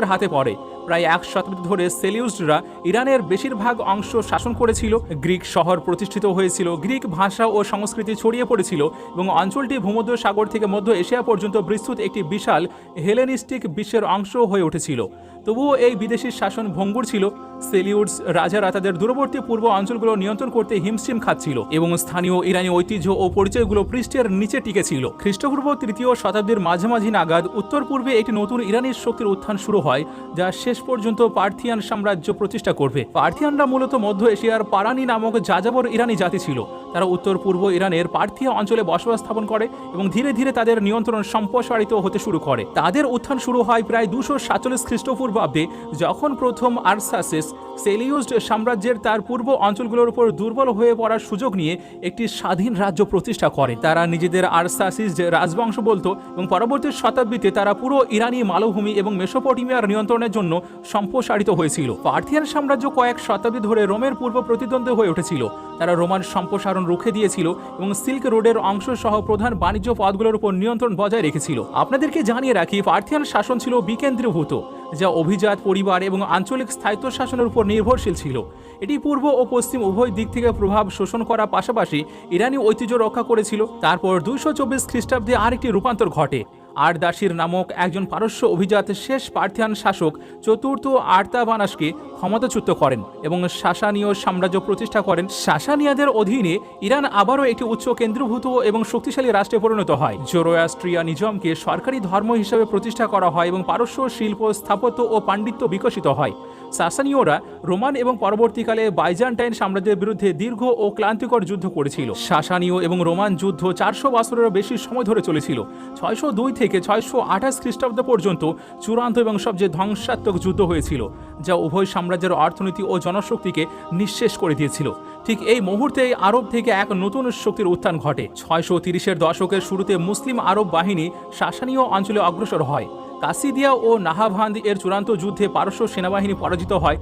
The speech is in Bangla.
হাতে পড়ে। প্রায় ১ শতাব্দী ধরে সেলিউসডরা ইরানের বেশিরভাগ অংশ শাসন করেছিল। গ্রিক শহর প্রতিষ্ঠিত হয়েছিল, গ্রিক ভাষা ও সংস্কৃতি ছড়িয়ে পড়েছিল এবং অঞ্চলটি ভূমধ্য সাগর থেকে মধ্য এশিয়া পর্যন্ত বিস্তৃত একটি বিশাল হেলেনিস্টিক বিশ্বের অংশ হয়ে উঠেছিল। তবুও এই বিদেশি শাসন ভঙ্গুর ছিল। সেলিউডস রাজারা তাদের দূরবর্তী পূর্ব অঞ্চলগুলো নিয়ন্ত্রণ করতে হিমশিম খাচ্ছিল এবং স্থানীয় ইরানি ঐতিহ্য ও পরিচয়গুলো পৃষ্ঠের নিচে টিকেছিল। খ্রিস্টপূর্ব ৩য় শতাব্দীর মাঝামাঝি নাগাদ উত্তর পূর্বে একটি নতুন ইরানি শক্তির উত্থান শুরু হয়, যা শেষ পর্যন্ত পার্থিয়ান সাম্রাজ্য প্রতিষ্ঠা করবে। পার্থিয়ানরা মূলত মধ্য এশিয়ার পারানি নামক যাযাবর ইরানি জাতি ছিল। তারা উত্তর পূর্ব ইরানের পার্থিয়া অঞ্চলে বসবাস স্থাপন করে এবং ধীরে ধীরে তাদের নিয়ন্ত্রণ সম্প্রসারিত হতে শুরু করে। তাদের উত্থান শুরু হয় প্রায় ২৪৭ খ্রিস্টপূর্বাব্দে, যখন প্রথম আর্সাসেস সেলিউসড সাম্রাজ্যের তার পূর্ব অঞ্চলগুলোর উপর দুর্বল হয়ে পড়ার সুযোগ নিয়ে একটি স্বাধীন রাজ্য প্রতিষ্ঠা করে। তারা নিজেদের আর্সাসিস রাজবংশ বলতো এবং পরবর্তী শতাব্দীতে তারা পুরো ইরানি মালভূমি এবং মেসোপটেমিয়ার নিয়ন্ত্রণের জন্য সম্প্রসারিত হয়েছিল। পার্থিয়ান সাম্রাজ্য কয়েক শতাব্দী ধরে রোমের পূর্ব প্রতিদ্বন্দ্বী হয়ে উঠেছিল। তারা রোমান সম্প্রসারণ রুখে দিয়েছিল এবং সিল্ক রোডের অংশ সহ প্রধান বাণিজ্য পথগুলোর উপর নিয়ন্ত্রণ বজায় রেখেছিল। আপনাদেরকে জানিয়ে রাখি, পার্থিয়ান শাসন ছিল বিকেন্দ্রীভূত, যা অভিজাত পরিবার এবং আঞ্চলিক স্থায়িত্ব শাসনের উপর নির্ভরশীল ছিল। এটি পূর্ব ও পশ্চিম উভয় দিক থেকে প্রভাব শোষণ করার পাশাপাশি ইরানি ঐতিহ্য রক্ষা করেছিল। তারপর ২২৪ খ্রিস্টাব্দে আরেকটি রূপান্তর ঘটে। আরদাশির নামক একজন পারস্য অভিজাত শেষ পার্থিয়ান শাসক চতুর্থ আর্তাবানাসকে ক্ষমতাচ্যুত করেন এবং সাসানীয় সাম্রাজ্য প্রতিষ্ঠা করেন। সাসানিয়াদের অধীনে ইরান আবারও একটি উচ্চ কেন্দ্রীভূত এবং শক্তিশালী রাষ্ট্রে পরিণত হয়। জোরোয়াস্ট্রিয়ানিজমকে সরকারি ধর্ম হিসেবে প্রতিষ্ঠা করা হয় এবং পারস্য শিল্প, স্থাপত্য ও পাণ্ডিত্য বিকশিত হয়। সাসানীয়রা রোমান এবং পরবর্তীকালে বাইজান্টাইন সাম্রাজ্যের বিরুদ্ধে দীর্ঘ ও ক্লান্তিকর যুদ্ধ করেছিল। সাসানীয় এবং রোমান যুদ্ধ ৪০০ বছরেরও বেশি সময় ধরে চলেছিল। ৬০২ থেকে ৬২৮ খ্রিস্টাব্দ পর্যন্ত চূড়ান্ত এবং সবচেয়ে ধ্বংসাত্মক যুদ্ধ হয়েছিল, যা উভয় সাম্রাজ্যের অর্থনীতি ও জনশক্তিকে নিঃশেষ করে দিয়েছিল। ঠিক এই মুহূর্তে আরব থেকে এক নতুন শক্তির উত্থান ঘটে। ৬৩০-এর দশকের শুরুতে মুসলিম আরব বাহিনী সাসানীয় অঞ্চলে অগ্রসর হয়। কাসিদিয়া ও নাহাভান্দ এর চূড়ান্ত যুদ্ধে পারস্য সেনাবাহিনী পরাজিত হয়।